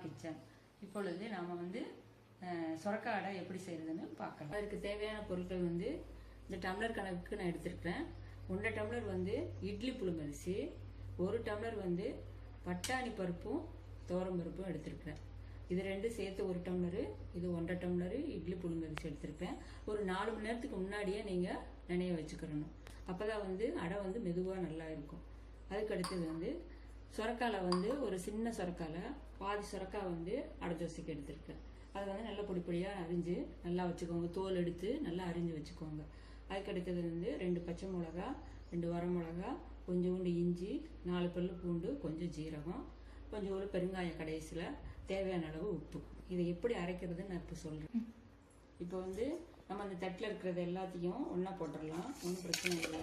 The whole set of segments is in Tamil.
கிச்சன். இப்பொழுது நாம் வந்து சொரக்காய் அடை எப்படி செய்யறதுன்னு பார்க்கலாம். அதுக்கு தேவையான பொருட்கள் வந்து இந்த டம்ளர் கணக்குக்கு நான் எடுத்திருக்கிறேன். 1.5 டம்ளர் வந்து இட்லி புழுங்கரிசி, 1 டம்ளர் வந்து பட்டாணி பருப்பும் துவரம் பருப்பும் எடுத்திருக்கிறேன். இது ரெண்டும் சேர்த்து 1 டம்ளரு, இது 1.5 டம்ளரு இட்லி புழுங்கரிசி எடுத்திருப்பேன். ஒரு 4 மணி நேரத்துக்கு முன்னாடியே நீங்கள் நினைய வச்சுக்கிறணும். அப்போ தான் வந்து அடை வந்து மெதுவாக நல்லா இருக்கும். அதுக்கு அடுத்தது வந்து சொரக்காயில் வந்து ஒரு சின்ன சொரக்காயில் பாதி சொரக்காய் வந்து அடை தோசைக்கு எடுத்திருக்கேன். அதை வந்து நல்லா பொடி பொடியாக அரிஞ்சு நல்லா வச்சுக்கோங்க. தோல் எடுத்து நல்லா அரிஞ்சு வச்சுக்கோங்க. அதுக்கு அடுத்தது வந்து 2 பச்சை மிளகா, 2 வரமிளகா, கொஞ்சோண்டு இஞ்சி, 4 பல்லு பூண்டு, கொஞ்சம் ஜீரகம், கொஞ்சோண்டு பெருங்காயம், கடைசியில் தேவையான அளவு உப்பு. இதை எப்படி அரைக்கிறதுன்னு நான் இப்போ சொல்கிறேன். இப்போ வந்து நம்ம அந்த தட்டில் இருக்கிறது எல்லாத்தையும் ஒன்றா போட்டுடலாம். ஒன்றும் பிரச்சனை இல்லை.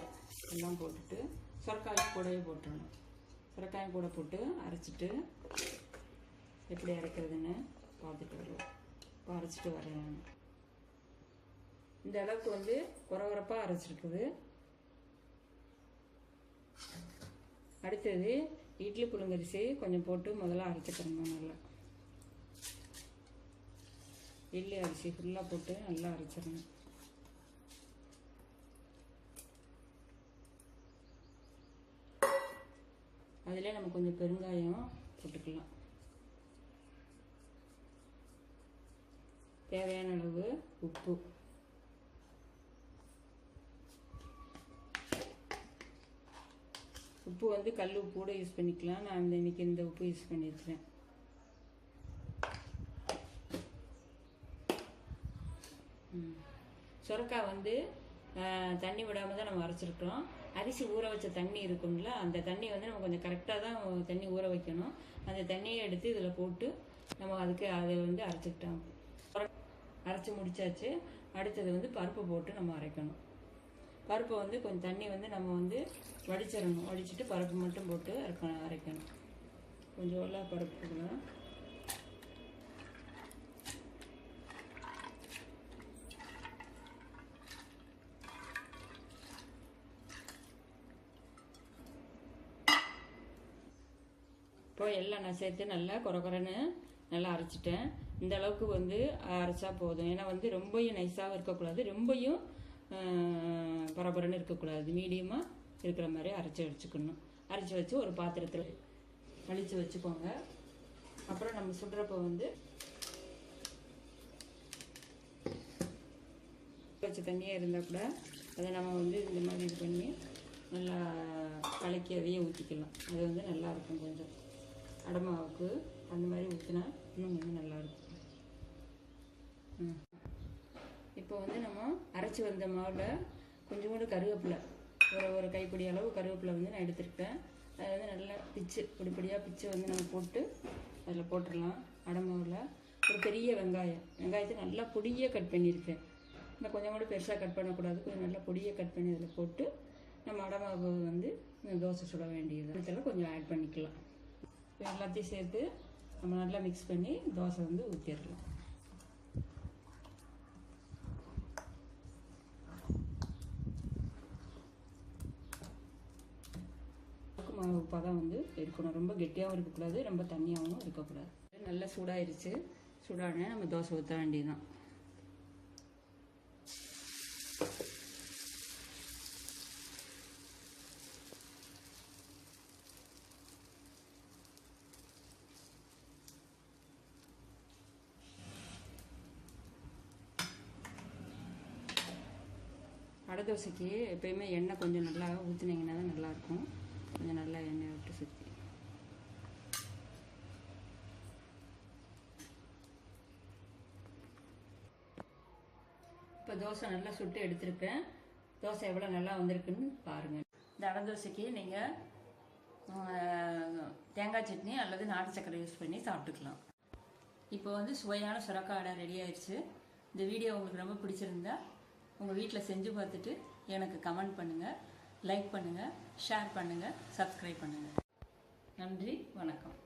எல்லாம் போட்டுட்டு சொரக்காயும் கூடவே போட்டுடணும். சொரக்காயும் கூட போட்டு அரைச்சிட்டு எப்படி அரைக்கிறதுன்னு பார்த்துட்டு வருவோம். இப்போ அரைச்சிட்டு வரேன். இந்த அளவுக்கு வந்து குறவரப்பாக அரைச்சிருக்குது. அடுத்தது இட்லி புழுங்கரிசி கொஞ்சம் போட்டு முதல்ல அரைச்சிக்கிறோம். நல்லா இட்லி அரிசி ஃபுல்லாக போட்டு நல்லா அரைச்சிடணும். அதிலே நம்ம கொஞ்சம் பெருங்காயம் போட்டுக்கலாம். தேவையான அளவு உப்பு. உப்பு வந்து கல் உப்பு கூட யூஸ் பண்ணிக்கலாம். நான் இன்னைக்கு இந்த உப்பு யூஸ் பண்ணியிருக்கிறேன். சொரக்காய் வந்து தண்ணி விடாமல் தான் நம்ம அரைச்சிருக்கிறோம். அரிசி ஊற வச்ச தண்ணி இருக்கும்ல, அந்த தண்ணி வந்து நம்ம கொஞ்சம் கரெக்டாக தான் தண்ணி ஊற வைக்கணும். அந்த தண்ணியை எடுத்து இதில் போட்டு நம்ம அதுக்கு அதை வந்து அரைச்சிக்கிட்டோம். அரைச்சி முடிச்சாச்சு. அடுத்தது வந்து பருப்பு போட்டு நம்ம அரைக்கணும். பருப்பை வந்து கொஞ்சம் தண்ணி வந்து நம்ம வந்து வடிச்சிடணும். வடிச்சிட்டு பருப்பு மட்டும் போட்டு அரைக்கணும். கொஞ்சம் வெள்ளை பருப்புக்கலாம். இப்போ எல்லாம் நான் சேர்த்து நல்லா குறன்னு நல்லா அரைச்சிட்டேன். இந்த அளவுக்கு வந்து அரைச்சா போதும். ஏன்னா வந்து ரொம்பவும் நைஸாகவும் இருக்கக்கூடாது, ரொம்பவும் பரபரன்னு இருக்கக்கூடாது. மீடியமாக இருக்கிற மாதிரி அரைச்சி வச்சுக்கணும். அரைச்சி வச்சு ஒரு பாத்திரத்தில் வலிச்சு வச்சுக்கோங்க. அப்புறம் நம்ம சுடுறப்போ வந்து வச்ச தண்ணியாக இருந்தால் கூட அதை நம்ம வந்து இந்த மாதிரி இது பண்ணி நல்லா கலக்கி அதையே ஊற்றிக்கலாம். அது வந்து நல்லாயிருக்கும். கொஞ்சம் அடமாவுக்கு அந்த மாதிரி ஊற்றினா இன்னும் கொஞ்சம் நல்லாயிருக்கும். இப்போ வந்து நம்ம அரைச்சி வந்த மாவில் கொஞ்சோண்டு கருவேப்பிலை, ஒரு கைப்பிடி அளவு கருவேப்பிலை வந்து நான் எடுத்துருக்கேன். அதை வந்து நல்லா பிச்சு பொடிப்படியாக பிச்சு வந்து நம்ம போட்டு அதில் போட்டுடலாம். அடமாவில் ஒரு பெரிய வெங்காயத்தை நல்லா பொடியாக கட் பண்ணியிருக்கேன். இந்த கொஞ்சம் கூட பெருசாக கட் பண்ணக்கூடாது. கொஞ்சம் நல்லா பொடியாக கட் பண்ணி அதில் போட்டு நம்ம அடமாவு வந்து தோசை சுட வேண்டியது. இதெல்லாம் கொஞ்சம் ஆட் பண்ணிக்கலாம். எல்லாத்தையும் சேர்த்து நம்ம நல்லா மிக்ஸ் பண்ணி தோசை வந்து ஊற்றிடலாம். மாவு பதம் வந்து இருக்கணும். ரொம்ப கெட்டியாகவும் இருக்கக்கூடாது, ரொம்ப தண்ணியாகவும் இருக்கக்கூடாது. நல்லா சூடாயிருச்சு. சூடானே நம்ம தோசை ஊற்ற வேண்டியதுதான். அடை தோசைக்கு எப்பயுமே எண்ணெய் கொஞ்சம் நல்லா ஊற்றினீங்கன்னா தான் நல்லாயிருக்கும். கொஞ்சம் நல்லா எண்ணெய் விட்டு சுற்றி இப்போ தோசை நல்லா சுட்டு எடுத்துருக்கேன். தோசை எவ்வளோ நல்லா வந்திருக்குன்னு பாருங்கள். இந்த அடை தோசைக்கு நீங்கள் தேங்காய் சட்னி அல்லது நாட்டு சக்கரை யூஸ் பண்ணி சாப்பிட்டுக்கலாம். இப்போ வந்து சுவையான சொரக்காய் அடை ரெடி ஆயிடுச்சு. இந்த வீடியோ உங்களுக்கு ரொம்ப பிடிச்சிருந்தா உங்கள் வீட்டில் செஞ்சு பார்த்துட்டு எனக்கு கமெண்ட் பண்ணுங்கள், லைக் பண்ணுங்கள், ஷேர் பண்ணுங்கள், சப்ஸ்கிரைப் பண்ணுங்கள். நன்றி, வணக்கம்.